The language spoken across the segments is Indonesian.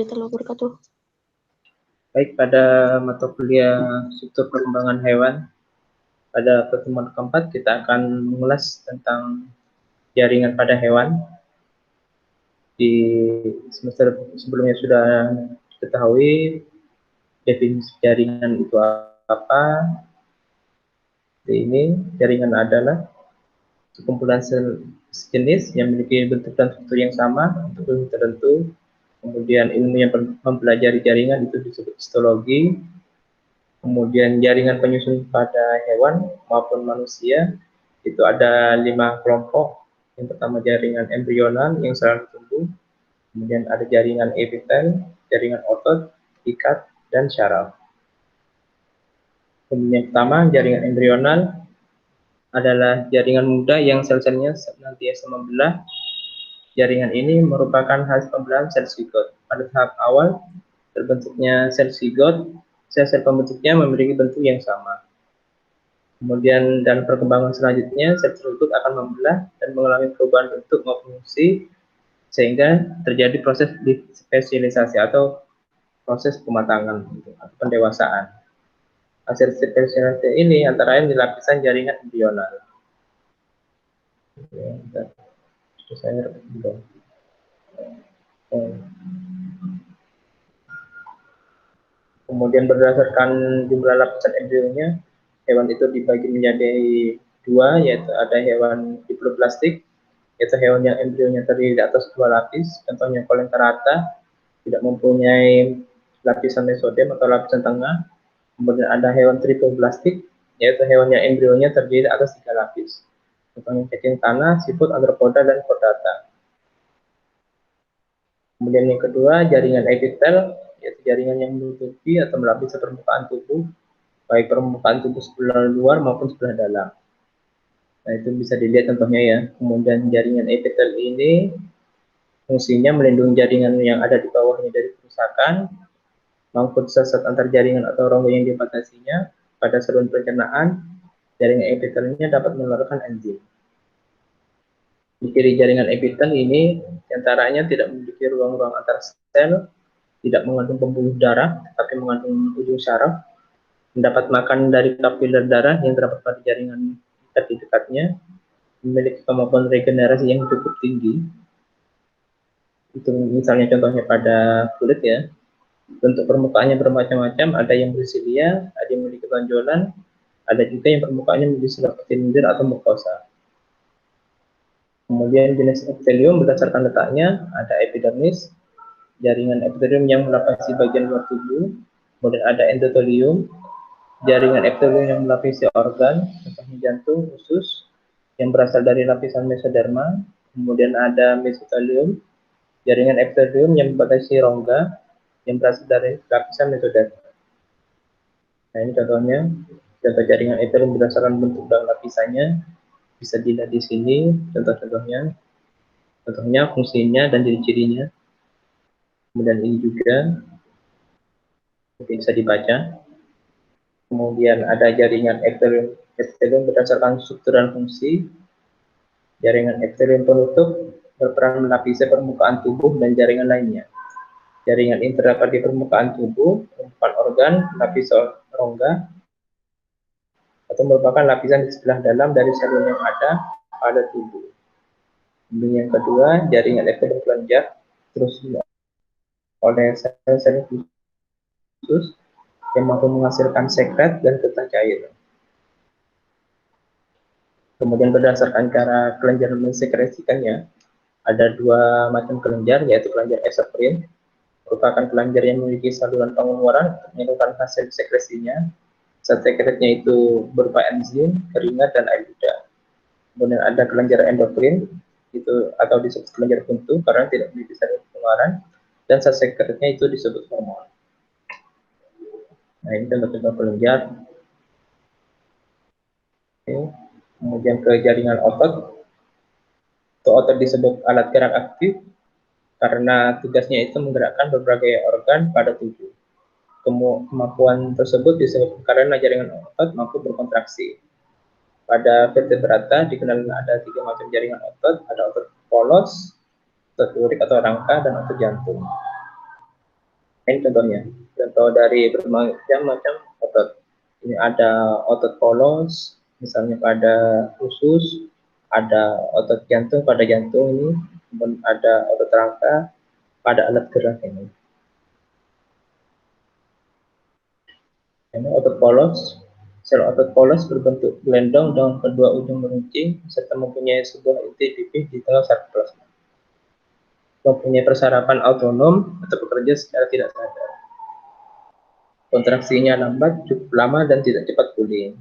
warahmatullahi wabarakatuh. Baik, pada mata kuliah struktur perkembangan hewan, pada pertemuan keempat kita akan mengulas tentang jaringan pada hewan. Di semester sebelumnya sudah diketahui definisi jaringan itu apa. Ini jaringan adalah kumpulan sel sejenis yang memiliki bentuk dan struktur yang sama untuk ilmu tertentu. Kemudian ilmu yang mempelajari jaringan itu disebut histologi. Kemudian jaringan penyusun pada hewan maupun manusia itu ada 5 kelompok. Yang pertama jaringan embrional yang selalu tumbuh. Kemudian ada jaringan epitel, jaringan otot, ikat, dan syaraf. Kemudian yang pertama jaringan embrional adalah jaringan muda yang sel-selnya senantiasa membelah. Jaringan ini merupakan hasil pembelahan sel zigot. Pada tahap awal terbentuknya sel zigot, sel-sel pembentuknya memiliki bentuk yang sama. Kemudian dalam perkembangan selanjutnya, sel tersebut akan membelah dan mengalami perubahan bentuk maupun fungsi sehingga terjadi proses spesialisasi atau proses pematangan atau pendewasaan. Hasil spesialisasi ini antara lain di lapisan jaringan embrional. Kemudian berdasarkan jumlah lapisan embrionya, hewan itu dibagi menjadi 2, yaitu ada hewan diploplastik, yaitu hewan yang embrionya terdiri di atas 2 lapis, contohnya Coelenterata, tidak mempunyai lapisan mesodem atau lapisan tengah. Kemudian ada hewan tripoblastik, yaitu hewan yang embrionya terdiri di atas 3 lapis, contohnya cacing tanah, siput, arthropoda, dan chordata. Kemudian yang kedua, jaringan epitel, yaitu jaringan yang menutupi atau melapisi permukaan tubuh, baik permukaan tubuh sebelah luar maupun sebelah dalam. Nah, itu bisa dilihat contohnya ya. Kemudian jaringan epitel ini fungsinya melindungi jaringan yang ada di bawahnya dari kerusakan, maupun sesat antar jaringan atau rongga yang dibatasinya. Pada saluran pencernaan, jaringan epitelnya dapat mengeluarkan enzim. Di kiri jaringan epitel ini, diantaranya tidak memiliki ruang-ruang antar sel, tidak mengandung pembuluh darah, tapi mengandung ujung syaraf, mendapat makan dari kapiler darah yang terdapat pada jaringan di dekatnya, memiliki kemampuan regenerasi yang cukup tinggi. Itu misalnya contohnya pada kulit ya. Bentuk permukaannya bermacam-macam, ada yang bersilia, ada yang memiliki tonjolan, ada juga yang permukaannya memiliki seperti lendir atau mukosa. Kemudian jenis epitelium berdasarkan letaknya, ada epidermis, jaringan epitelium yang melapisi bagian luar tubuh, kemudian ada endotelium, jaringan epitelium yang melapisi organ, contohnya jantung, usus, yang berasal dari lapisan mesoderma, kemudian ada mesotelium, jaringan epitelium yang membatasi rongga, yang berasal dari lapisan mesoderma. Nah, ini contohnya, contoh jaringan epitelium berdasarkan bentuk dan lapisannya, bisa dilihat di sini, contoh-contohnya, fungsinya dan ciri-cirinya. Kemudian ini juga bisa dibaca. Kemudian ada jaringan epitelium berdasarkan struktur dan fungsi. Jaringan epitelium penutup berperan melapisi permukaan tubuh dan jaringan lainnya. Jaringan ini terdapat di permukaan tubuh, permukaan organ, lapis rongga, atau merupakan lapisan di sebelah dalam dari saluran yang ada pada tubuh. Kemudian yang kedua, jaringan epitelium kelenjar terus oleh sel-sel khusus yang mampu menghasilkan sekret dan getah cair. Kemudian berdasarkan cara kelenjar mensekresikannya, ada 2 macam kelenjar, yaitu kelenjar eksokrine, merupakan kelenjar yang memiliki saluran pengeluaran untuk menyalurkan hasil sekresinya. Sekretnya itu berupa enzim, keringat, dan air ludah. Kemudian ada kelenjar endokrin, itu atau disebut kelenjar buntu karena tidak memiliki saluran pengeluaran, dan sekretnya itu disebut hormon. Nah, ini contoh-contoh kelenjar. Oke. Kemudian ke jaringan otot. Otot disebut alat gerak aktif karena tugasnya itu menggerakkan berbagai organ pada tubuh. Kemampuan tersebut disebut karena jaringan otot mampu berkontraksi. Pada vertebrata dikenal ada 3 macam jaringan otot, ada otot polos, otot lurik atau rangka, dan otot jantung. Ini contohnya, contoh dari berbagai macam otot. Ini ada otot polos, misalnya pada usus, ada otot jantung pada jantung ini, kemudian ada otot rangka pada alat gerak ini. Ini otot polos. Sel otot polos berbentuk gelendong dengan kedua ujung meruncing serta mempunyai sebuah inti pipih di tengah sarkoplazma. Mempunyai persarapan autonom atau bekerja secara tidak sadar. Kontraksinya lambat, cukup lama, dan tidak cepat pulih.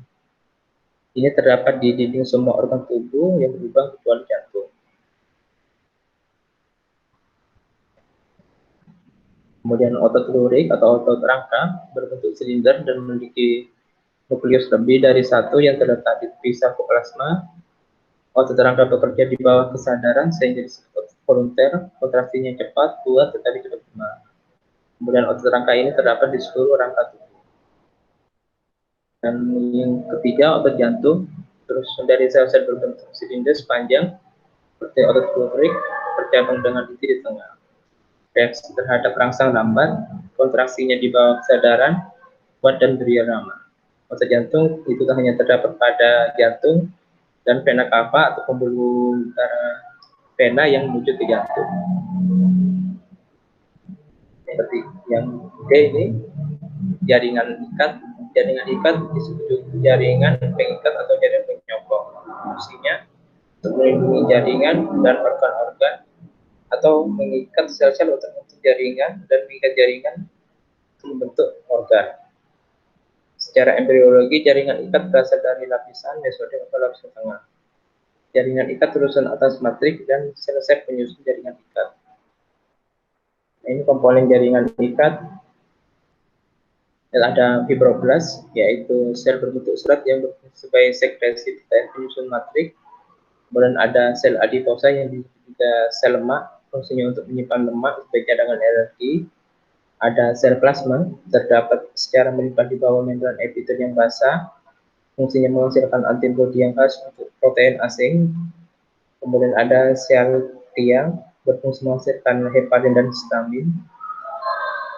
Ini terdapat di dinding semua organ tubuh yang berlubang kecuali jantung. Kemudian otot lurik atau otot rangka berbentuk silinder dan memiliki nukleus lebih dari satu yang terletak di tepi sarkoplasma. Otot rangka bekerja di bawah kesadaran sehingga disebut volunteer, kontraksinya cepat, kuat, tetapi cepat lemah. Kemudian otot rangka ini terdapat di seluruh rangka tubuh. Dan yang ketiga, otot jantung, terus dari sel-sel berbentuk silinder sepanjang seperti otot lurik bercabang dengan inti di tengah. Reaksi terhadap rangsang lambat, kontraksinya di bawah kesadaran, kuat dan berirama. Otot jantung itu hanya terdapat pada jantung dan vena cava atau pembuluh darah vena yang menuju ke jantung. Seperti yang D ini, jaringan ikat. Jaringan ikat disebut jaringan pengikat atau jaringan penyokong. Fungsinya untuk melindungi jaringan dan organ-organ atau mengikat sel-sel untuk membentuk jaringan dan mengikat jaringan untuk membentuk organ. Secara embriologi, jaringan ikat berasal dari lapisan mesodem atau lapisan tengah. Jaringan ikat terusan atas matrik dan sel-sel penyusun jaringan ikat. Nah, ini komponen jaringan ikat. Dan ada fibroblast, yaitu sel berbentuk serat yang berfungsi sebagai sekresi penyusun matrik. Kemudian ada sel adiposa yang juga sel lemak, fungsinya untuk menyimpan lemak sebagai cadangan energi. Ada sel plasma, terdapat secara melimpah di bawah membran epitel yang basah, fungsinya menghasilkan antibodi yang khas untuk protein asing. Kemudian ada sel tiang, berfungsi menghasilkan heparin dan histamin.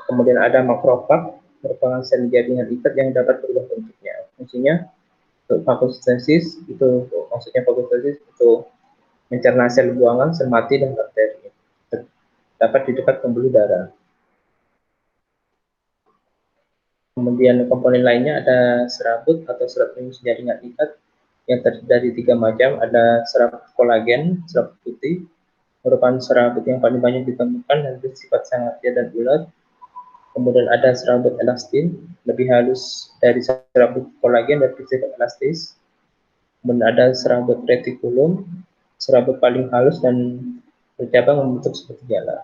Kemudian ada makrofag, merupakan sel jaringan ikat yang dapat berubah bentuknya. Fungsinya untuk fagosintesis, itu maksudnya fagosintesis itu mencerna sel buangan, sel mati, dan bakteri. Dapat di dekat pembuluh darah. Kemudian komponen lainnya ada serabut atau serat penyusun jaringan ikat yang terdiri dari 3 macam. Ada serabut kolagen, serabut putih, merupakan serabut yang paling banyak ditemukan dan bersifat sangat padat dan ulat. Kemudian ada serabut elastin, lebih halus dari serabut kolagen dan bersifat elastis. Kemudian ada serabut retikulum, serabut paling halus dan bercabang membentuk seperti jala.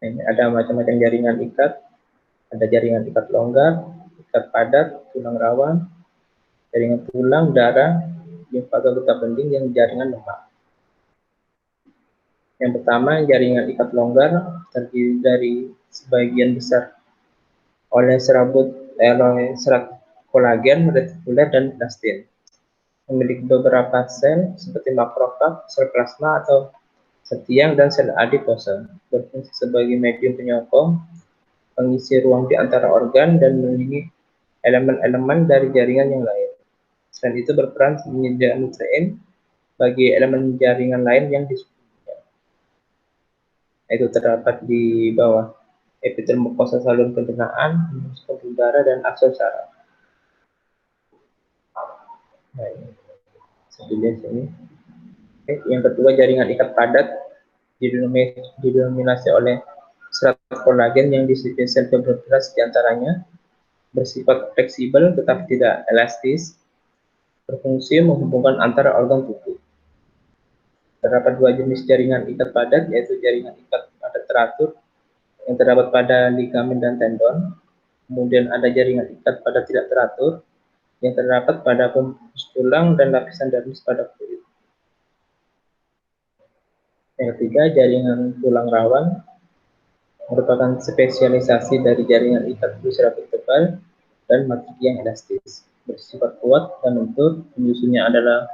Ini ada macam-macam jaringan ikat. Ada jaringan ikat longgar, ikat padat, tulang rawan, jaringan tulang, darah, limfaga getah bening, yang jaringan lemak. Yang pertama, jaringan ikat longgar terdiri dari sebagian besar oleh serat kolagen, retikuler, dan elastin. Memiliki beberapa sel seperti makrofag, sel plasma atau sel tiang, dan sel adiposa. Berfungsi sebagai medium penyokong, pengisi ruang di antara organ, dan melindungi elemen-elemen dari jaringan yang lain. Selain itu berperan menyediakan nutrien bagi elemen jaringan lain yang disebutnya. Itu terdapat di bawah epitel mukosa saluran pencernaan, pembuluh darah, dan akson saraf. Nah, ini. Yang kedua, jaringan ikat padat didominasi oleh serat kolagen yang disebut sel fibroblast diantaranya, bersifat fleksibel tetapi tidak elastis, berfungsi menghubungkan antara organ tubuh. Terdapat 2 jenis jaringan ikat padat, yaitu jaringan ikat padat teratur yang terdapat pada ligamen dan tendon. Kemudian ada jaringan ikat padat tidak teratur yang terdapat pada pembungkus tulang dan lapisan dermis pada kulit. Yang ketiga, jaringan tulang rawan merupakan spesialisasi dari jaringan ikat serabut tebal dan matrik yang elastis, bersifat kuat dan lentur. Penyusunnya adalah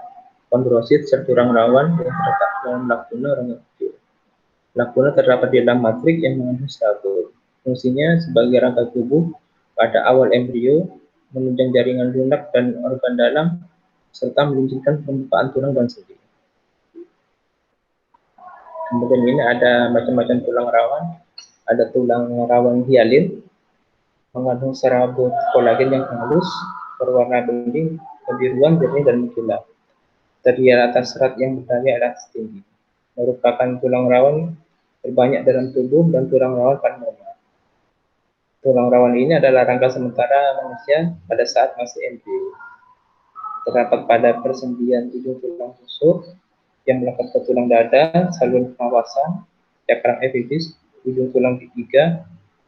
kondrosit, sel tulang rawan yang terletak dalam lakuna rongga kecil. Lacuna terdapat di dalam matriks yang mengandung serabut. Fungsinya sebagai rangka tubuh pada awal embrio, menunjang jaringan lunak dan organ dalam, serta meluncurkan pembukaan tulang dan sendi. Kemudian ini ada macam-macam tulang rawan. Ada tulang rawan hialin, mengandung serabut kolagen yang halus, berwarna bening, kebiruan, jernih, dan mengkilap. Terdiri atas serat yang berdaya elastis tinggi. Merupakan tulang rawan terbanyak dalam tubuh dan tulang rawan paling lemah. Tulang rawan ini adalah rangka sementara manusia pada saat masih embrio. Terdapat pada persendian ujung tulang rusuk yang melekat ke tulang dada, saluran pernapasan, cakram epifis, ujung tulang gigiga,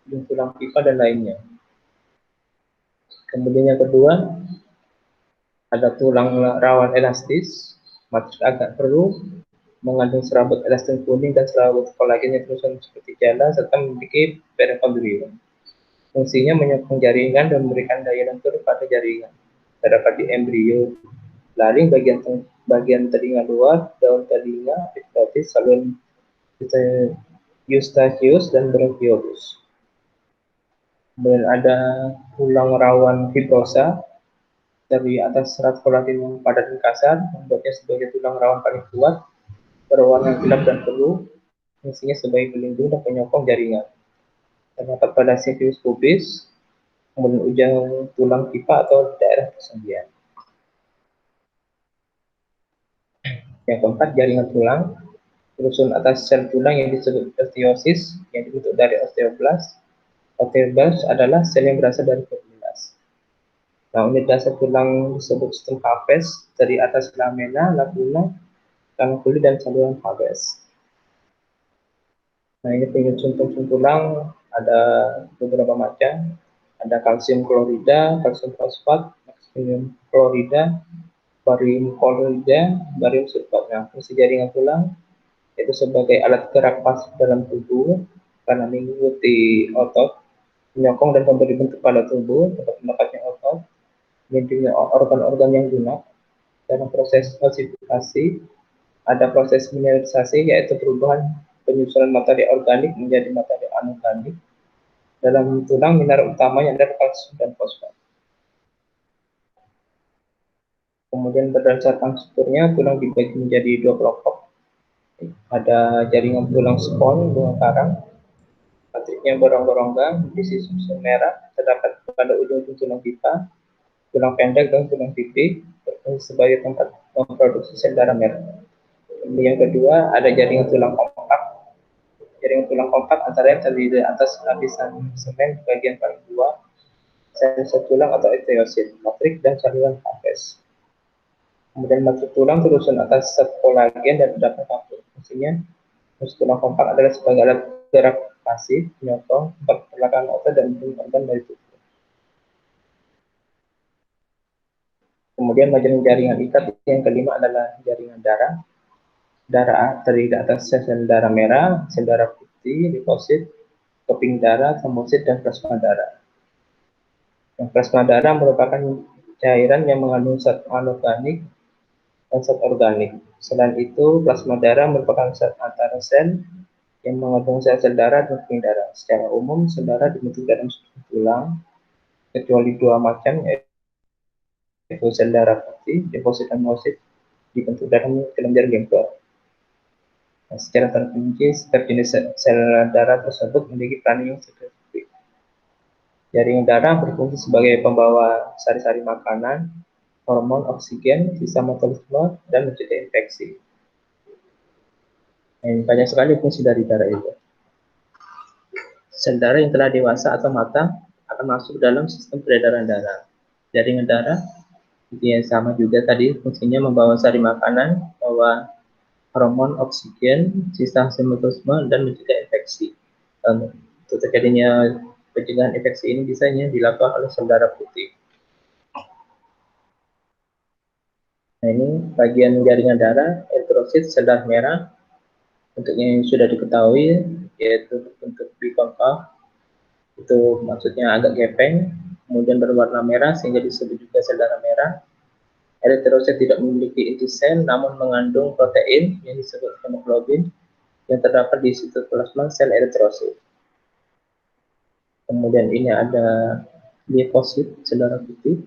ujung tulang pipa, dan lainnya. Kemudian yang kedua, ada tulang rawan elastis, matriks agak keruh, mengandung serabut elastin kuning dan serabut kolagen yang tersusun seperti jala, serta memiliki perikondrium. Fungsinya menyokong jaringan dan memberikan daya lentur pada jaringan. Terdapat di embrio, laring, bagian telinga luar, daun telinga, epitotis, saluran eustachius, dan bronchiolus. Kemudian ada tulang rawan fibrosa, dari atas serat kolagen yang padat dan kasar, membuatnya sebagai tulang rawan paling kuat, berwarna gelap dan keruh, fungsinya sebagai pelindung dan penyokong jaringan. Terdapat pada sivius pubis, kemudian ujung tulang pipa atau daerah persendian. Yang keempat, jaringan tulang, rusun atas sel tulang yang disebut osteosis, yang dibentuk dari osteoblast. Osteoblast adalah sel yang berasal dari fibroblast. Nah, unit dasar tulang disebut sistem Pavès, dari atas lamina, lacuna, kanakuli, dan saluran Pavès. Nah, ini penyusun tulang ada beberapa macam. Ada kalsium klorida, kalsium fosfat, magnesium klorida, barium klorida, barium sulfat. Nah, fungsi jaringan tulang itu sebagai alat gerak pasif dalam tubuh karena mengikuti otot, menyokong dan memberi bentuk pada tubuh, tempat mendapatnya otot, melindungi organ-organ yang lunak. Dalam proses kalsifikasi, ada proses mineralisasi, yaitu perubahan penyusunan materi organik menjadi materi anorganik. Dalam tulang, mineral utamanya adalah kalsium dan fosfat. Kemudian berdasarkan strukturnya, tulang dibagi menjadi dua kelompok. Ada jaringan tulang spons bunga karang, matriksnya berongga-rongga, berisi susun merah, terdapat pada ujung-ujung tulang pipa, tulang pendek, dan tulang pipi, berfungsi sebagai tempat memproduksi sel darah merah. Yang kedua, ada jaringan tulang kompak. Jaringan tulang kompak antara yang terdiri atas lapisan semen bagian paling bawah, sel tulang atau epiosit, matriks, dan saluran Pavès. Kemudian matriks tulang tersusun atas sel kolagen dan terdapat kapsul. Fungsinya, tulang kompak adalah sebagai alat gerak pasif, penyokong, pergerakan otot, dan organ dari tubuh. Kemudian jaringan ikat yang kelima adalah jaringan darah. Darah terdiri atas sel darah merah, sel darah putih, limfosit, keping darah, trombosit, dan plasma darah. Yang plasma darah merupakan cairan yang mengandung zat anorganik dan zat organik. Selain itu, plasma darah merupakan zat antara sel yang mengandung sel-sel darah dan keping darah. Secara umum, sel darah dibentuk dalam struktur tulang, kecuali dua macam, yaitu sel darah putih, limfosit, dan monosit, dibentuk dalam kelenjar limpa. Nah, secara terperinci, setiap jenis sel darah tersebut memiliki peran yang spesifik. Jaringan darah berfungsi sebagai pembawa sari-sari makanan, hormon, oksigen, sistem metabolisme, dan mencegah infeksi. Nah, banyak sekali fungsi dari darah itu. Sel darah yang telah dewasa atau matang akan masuk dalam sistem peredaran darah. Jaringan darah yang sama juga tadi, fungsinya membawa sari makanan, membawa hormon, oksigen, sistem metabolisme, dan mencegah infeksi. Untuk terjadinya pencegahan infeksi ini biasanya dilakukan oleh sel darah putih. Nah, ini bagian jaringan darah, eritrosit, sel darah merah. Bentuknya yang sudah diketahui, yaitu bentuk bikonkav, itu maksudnya agak gepeng, kemudian berwarna merah sehingga disebut juga sel darah merah. Eritrosit tidak memiliki inti sel, namun mengandung protein yang disebut hemoglobin. yang terdapat di sitoplasma sel eritrosit. Kemudian ini ada limfosit, sel darah putih,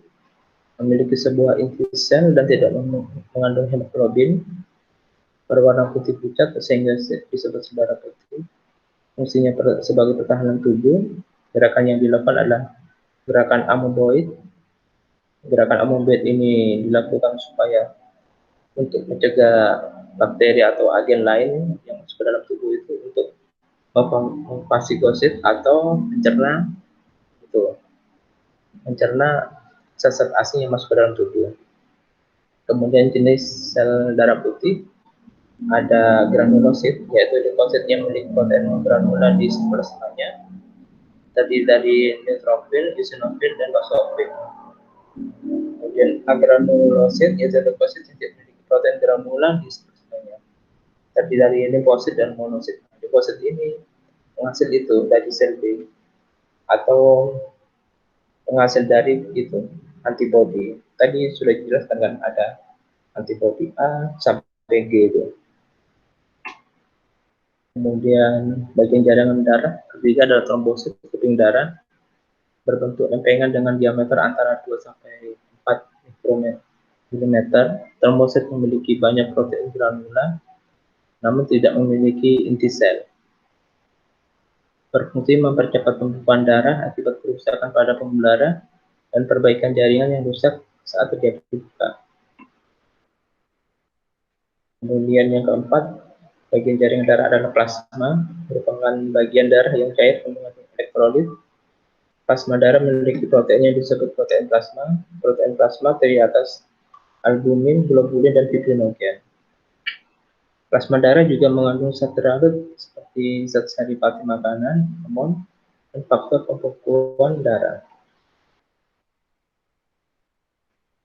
memiliki sebuah inti sel dan tidak mengandung hemoglobin, berwarna putih pucat sehingga disebut sel darah putih. Fungsinya sebagai pertahanan tubuh. Gerakan yang dilakukan adalah gerakan amoeboid. Gerakan amoeboid ini dilakukan supaya untuk mencegah bakteri atau agen lain yang masuk ke dalam tubuh itu untuk memfagosit atau mencerna zat asing yang masuk ke dalam tubuh. Kemudian jenis sel darah putih ada granulosit, yaitu deposit yang memiliki protein granula di sitoplasmanya, terdiri dari neutrofil, eosinofil, dan basofil. Kemudian agranulosit yaitu deposit yang memiliki protein granula di sitoplasmanya, terdiri dari limfosit dan monosit. Deposit ini penghasil itu dari sel B atau penghasil dari itu antibodi. Tadi sudah dijelaskan kan ada antibodi A sampai G itu. Kemudian bagian jaringan darah ketiga adalah trombosit keping darah berbentuk lempengan dengan diameter antara 2 sampai 4 mikrometer. Trombosit memiliki banyak protein granula namun tidak memiliki inti sel. Berfungsi mempercepat pembukaan darah akibat kerusakan pada pembuluh darah dan perbaikan jaringan yang rusak saat terjadi luka. Kemudian yang keempat, bagian jaringan darah adalah plasma, merupakan bagian darah yang cair mengandung elektrolit. Plasma darah memiliki protein yang disebut protein plasma. Protein plasma terdiri atas albumin, globulin, dan fibrinogen. Plasma darah juga mengandung zat larut seperti zat saripati makanan, hormon, dan faktor pembekuan darah.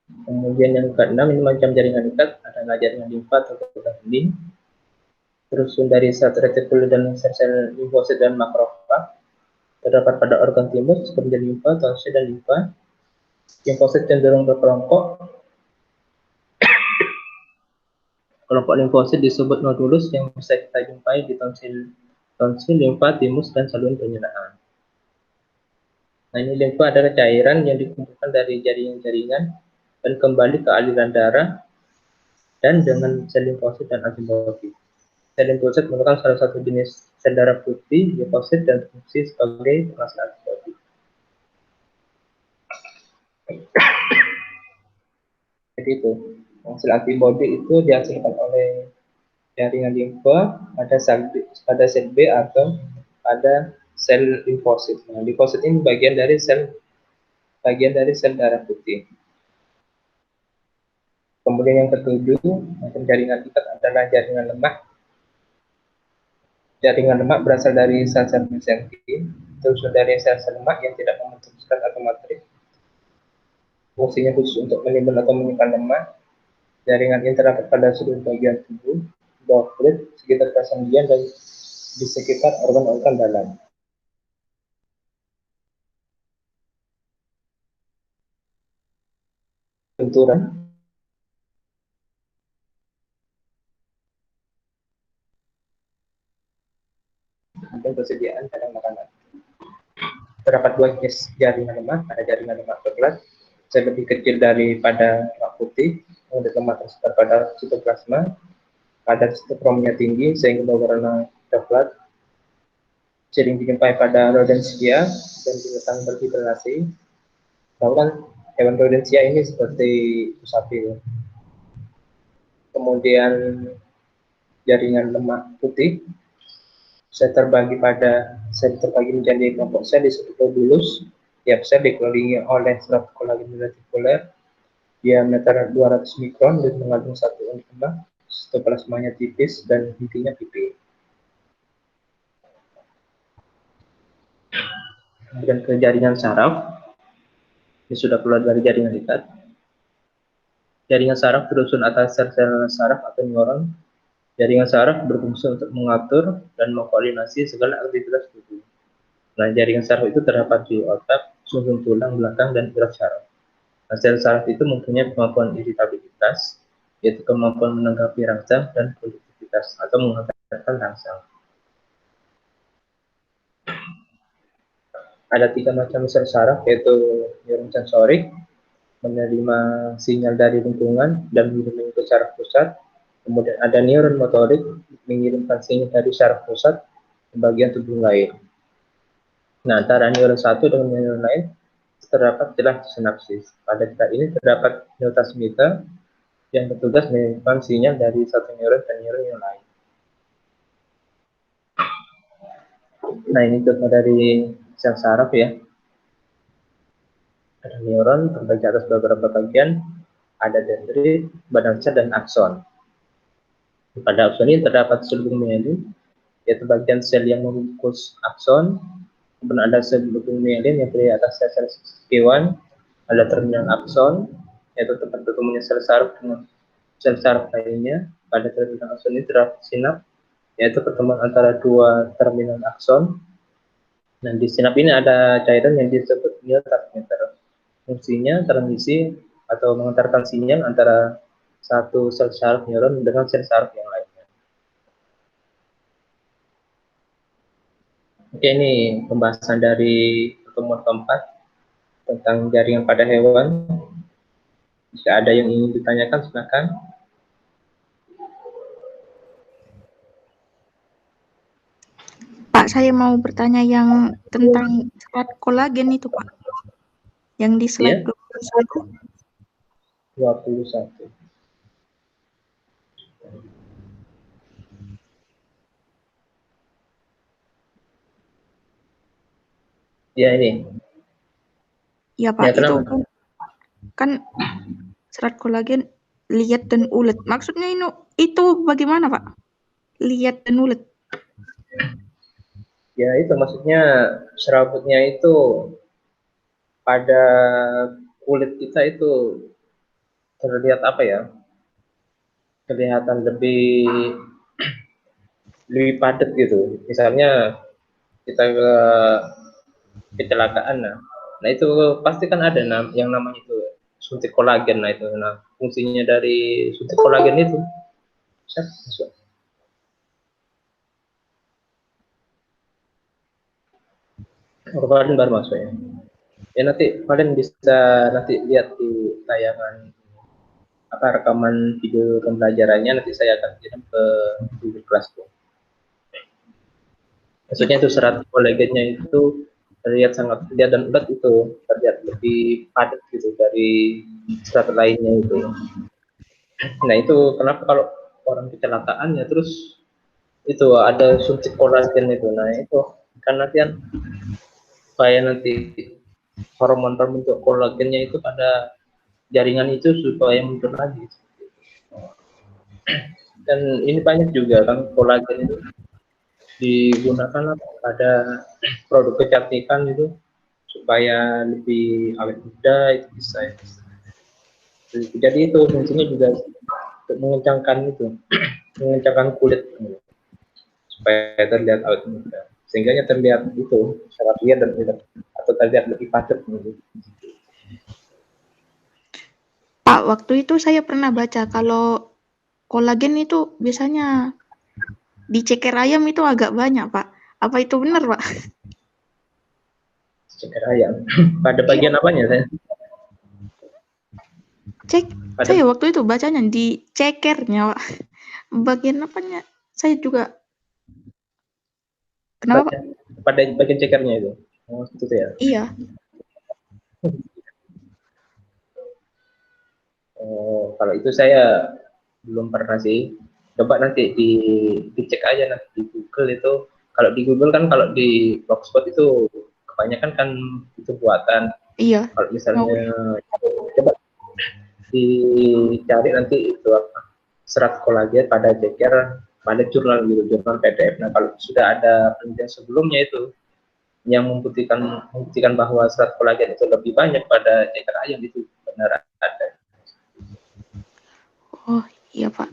Kemudian yang keenam, ini macam jaringan ikat, adalah jaringan limfa atau hemoglobin, tersusun dari zat retikuler dan sel-sel limfosit dan makrofag, terdapat pada organ timus seperti limfa, tonsil, dan limfa. Limfosit cenderung berkelompok. Kelompok limfosit disebut nodulus yang bisa kita jumpai di tonsil, limfa, timus, dan saluran penyerahan. Nah, ini limfa adalah cairan yang dikumpulkan dari jaringan-jaringan dan kembali ke aliran darah dan dengan sel limfosit dan antibodi. Sel limfosit merupakan salah satu jenis sel darah putih limfosit dan fungsi sebagai penghasil antibodi. Jadi itu, hasil antibodi itu dihasilkan oleh jaringan limfa pada sel B atau pada sel limfosit. Nah, limfosit ini bagian dari sel darah putih. Kemudian yang ketujuh, macam jaringan ikat adalah jaringan lemak. Jaringan lemak berasal dari sel-sel mesenkim, tersusun dari sel-sel lemak yang tidak membentuk serat atau matrik. Fungsinya khusus untuk menimbun atau menyimpan lemak. Jaringan ini terdapat pada seluruh bagian tubuh, bawah kulit, sekitar persendian, dan di sekitar organ-organ dalam. Benturan dan persediaan cadangan makanan. Terdapat dua jenis jaringan lemak, ada jaringan lemak coklat, lebih kecil daripada lemak putih, kemudian lemak tersebar pada sitoplasma, kadar sitokromnya tinggi sehingga berwarna coklat, sering dijumpai pada rodentia dan binatang berhibernasi. Bahkan hewan rodentia ini seperti usapil. Kemudian jaringan lemak putih terbagi menjadi kelompok sel disebut globulus. Tiap sel dikelilingi oleh serat kolagen retikuler diameter 200 mikron dan mengandung satu unit lemak. Sitoplasmanya tipis dan intinya pipih. Kemudian ke jaringan saraf, ini sudah keluar dari jaringan ikat. Jaringan saraf tersusun atas sel-sel saraf atau neuron. Jaringan saraf berfungsi untuk mengatur dan mengkoordinasi segala aktivitas tubuh. Nah, jaringan saraf itu terdapat di otak, sumsum tulang belakang, dan iraf saraf. Nah, sel saraf itu mempunyai kemampuan iritabilitas, yaitu kemampuan menanggapi rangsang dan produktivitas atau menghantarkan rangsang. Ada 3 macam sel saraf, yaitu neuron sensorik, menerima sinyal dari lingkungan dan mengirim ke saraf pusat. Kemudian ada neuron motorik, mengirimkan sinyal dari saraf pusat ke bagian tubuh lain. Nah, antara neuron satu dengan neuron lain terdapat celah sinapsis. Pada celah ini terdapat neurotransmitter yang bertugas mengirimkan sinyal dari satu neuron ke neuron yang lain. Nah, ini contoh dari sel saraf ya. Ada neuron terbagi atas beberapa bagian, ada dendrit, badan sel, dan akson. Pada akson ini terdapat selubung mielin, yaitu bagian sel yang membungkus akson. Kemudian ada selubung mielin yang terdiri atas sel-sel K1, ada terminal akson, yaitu tempat bertemunya sel saraf dengan sel saraf lainnya. Pada terminal akson ini terdapat sinap, yaitu pertemuan antara dua terminal akson. Dan di sinap ini ada cairan yang disebut neurotransmitter. Fungsinya transmisi atau mengantarkan sinyal antara satu sel saraf neuron dengan sel saraf yang lainnya. Oke, ini pembahasan dari pertemuan keempat tentang jaringan pada hewan. Jika ada yang ingin ditanyakan, silakan. Pak, saya mau bertanya yang tentang serat kolagen itu, Pak. Yang di slide 21. 21. Ya, ini. Ya, Pak, Ya, itu kenapa? kan serat kolagen liat dan ulet. Maksudnya itu bagaimana, Pak? Liat dan ulet. Ya, itu maksudnya serabutnya itu pada kulit kita itu terlihat apa ya? Kelihatan lebih padat gitu. Misalnya kita ke kecelakaan, nah itu pasti kan ada yang namanya itu suntik kolagen. Nah itu, nah fungsinya dari suntik kolagen itu kalian baru masuk ya. Ya nanti kalian bisa nanti lihat di tayangan rekaman video pembelajarannya, nanti saya akan kirim ke Google Classroom. Maksudnya itu serat kolagennya itu terlihat sangat lihat dan ulet, itu terlihat lebih padat gitu dari serat lainnya itu. Nah itu kenapa kalau orang kecelakaan ya terus itu ada suntik kolagen itu. Nah itu kan nanti supaya nanti hormon pembentuk kolagennya itu pada jaringan itu supaya muncul lagi. Dan ini banyak juga kan kolagen itu digunakan pada produk kecantikan itu supaya lebih awet muda, itu bisa ya. Jadi itu fungsinya juga untuk mengencangkan itu, mengencangkan kulit supaya terlihat awet muda, sehingga terlihat itu sangat lihat dan lihat atau terlihat lebih padat gitu. Pak, waktu itu saya pernah baca kalau kolagen itu biasanya di ceker ayam itu agak banyak, Pak. Apa itu benar, Pak? Ceker ayam. Pada bagian apanya saya? Saya waktu itu bacanya di cekernya, Pak. Bagian apanya? Saya juga. Kenapa, Pak? Pada bagian cekernya itu. Oh, itu ya. Iya. Oh, kalau itu saya belum pernah sih. Coba nanti dicek aja nanti di Google itu. Kalau di Google kan, kalau di Blogspot itu kebanyakan kan itu buatan. Iya. Kalau misalnya coba dicari nanti itu apa, serat kolagen pada ceker, pada jurnal gitu, jurnal PDF. Nah kalau sudah ada penelitian sebelumnya itu yang membuktikan bahwa serat kolagen itu lebih banyak pada ceker ayam, itu benar ada. Oh, iya, Pak.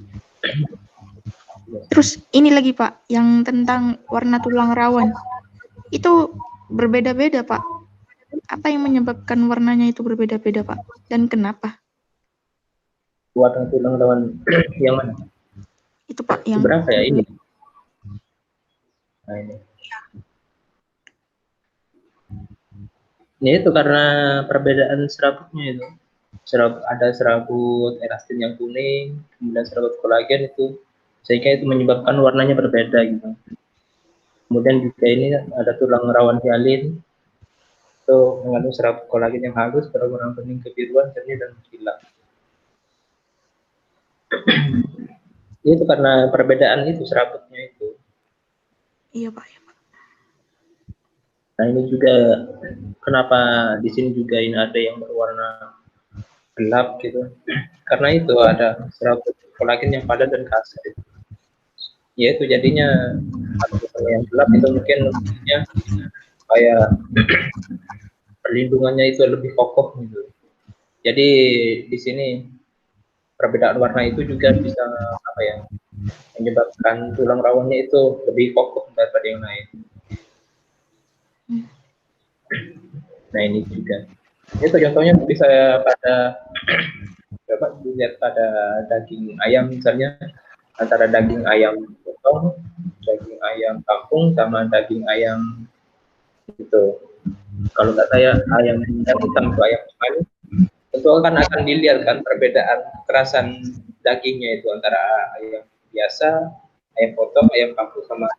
Terus ini lagi, Pak, yang tentang warna tulang rawan. Itu berbeda-beda, Pak. Apa yang menyebabkan warnanya itu berbeda-beda, Pak? Dan kenapa? Warna tulang rawan yang mana? Itu, Pak, yang Berapa ya ini? Nah ini. Ya itu karena perbedaan serabutnya itu. Ada serabut elastin yang kuning, kemudian serabut kolagen itu, sehingga itu menyebabkan warnanya berbeda gitu. Kemudian juga ini ada tulang rawan hialin, itu mengandung serabut kolagen yang halus berwarna kuning kebiruan, jernih dan mengkilap. Itu karena perbedaan itu serabutnya itu. Iya Pak. Nah ini juga kenapa di sini juga ini ada yang berwarna gelap gitu. Karena itu ada serabut kolagen yang padat dan kasar. Ya itu jadinya kalau misalnya yang gelap itu mungkin kayak perlindungannya itu lebih kokoh gitu. Jadi di sini perbedaan warna itu juga bisa apa ya, menyebabkan tulang rawannya itu lebih kokoh daripada yang lain. Nah ini juga. Itu contohnya bisa pada dapat dilihat pada daging ayam misalnya, antara daging ayam potong, daging ayam kampung sama daging ayam itu. Kalau nggak saya ayam yang hitam itu ayam Cemani, tentu akan dilihat kan perbedaan kekerasan dagingnya itu antara ayam biasa, ayam potong, ayam kampung sama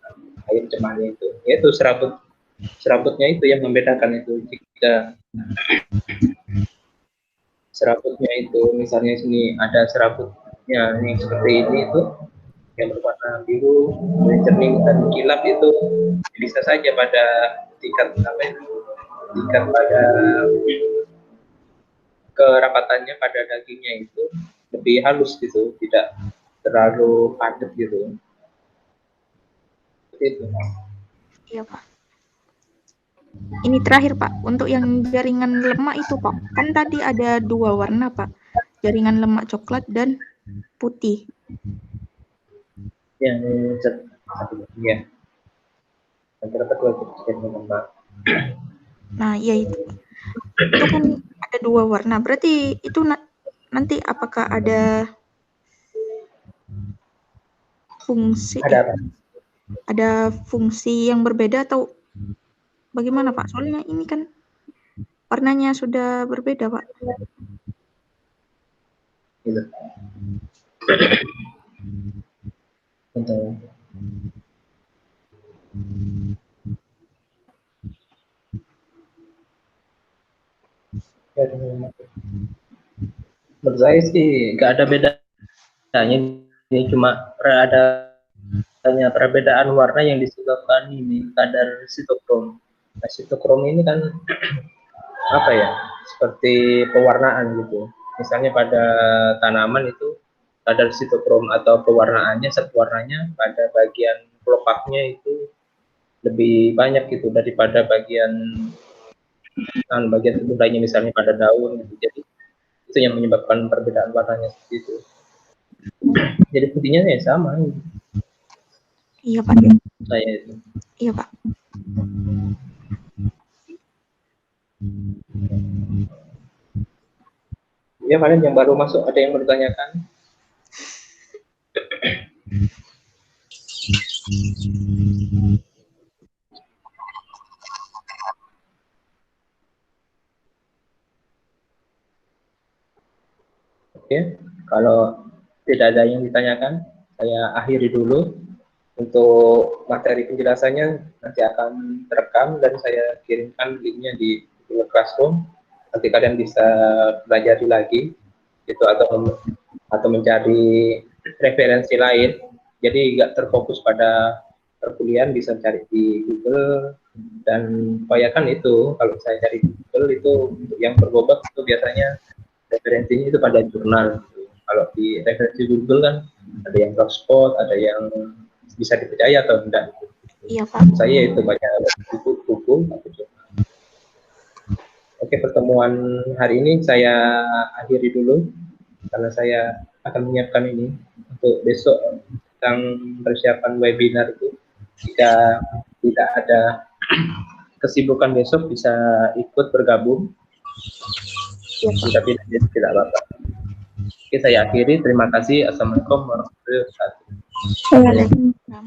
ayam Cemani itu. Yaitu serabutnya itu yang membedakan itu. Jika serabutnya itu misalnya sini ada serabutnya yang seperti ini itu yang berwarna biru, jernih dan kilap itu bisa saja pada tingkat pada kerapatannya pada dagingnya itu lebih halus gitu, tidak terlalu padat gitu. Seperti itu. Iya Pak. Ini terakhir Pak, untuk yang jaringan lemak itu Pak, kan tadi ada 2 warna Pak, jaringan lemak coklat dan putih. Yang ya, antara kedua jaringan lemak. Nah, ya itu. Itu kan ada 2 warna, berarti itu nanti apakah ada fungsi ada fungsi yang berbeda atau bagaimana Pak? Soalnya ini kan warnanya sudah berbeda Pak. Gitu. Untuk menurut saya sih nggak ada bedanya, ini cuma ada perbedaan warna yang disebabkan ini kadar sitokrom. Nah, sitokrom ini kan apa ya, seperti pewarnaan gitu. Misalnya pada tanaman itu kadar sitokrom atau pewarnaannya, zat warnanya pada bagian kelopaknya itu lebih banyak gitu daripada bagian tubuh lainnya, misalnya pada daun gitu. Jadi itu yang menyebabkan perbedaan warnanya seperti itu. Jadi intinya ya sama. Iya Pak. Saya itu. Iya Pak. Ya kalian yang baru masuk ada yang bertanyakan? Oke, kalau tidak ada yang ditanyakan, saya akhiri dulu. Untuk materi penjelasannya nanti akan terekam dan saya kirimkan linknya di Google Classroom. Nanti kalian bisa belajar lagi gitu, atau mencari referensi lain. Jadi nggak terfokus pada perkuliahan, bisa cari di Google, dan upayakan itu kalau saya cari di Google itu untuk yang berbobot itu biasanya referensinya itu pada jurnal. Kalau di referensi Google kan ada yang blogspot, ada yang bisa dipercaya atau enggak. Iya Pak. Saya itu banyak buku. Oke, pertemuan hari ini saya akhiri dulu karena saya akan menyiapkan ini untuk besok tentang persiapan webinar itu. Jika tidak ada kesibukan besok bisa ikut bergabung. Jika tidak apa-apa. Oke, saya akhiri. Terima kasih. Assalamualaikum warahmatullahi wabarakatuh. Waalaikumsalam.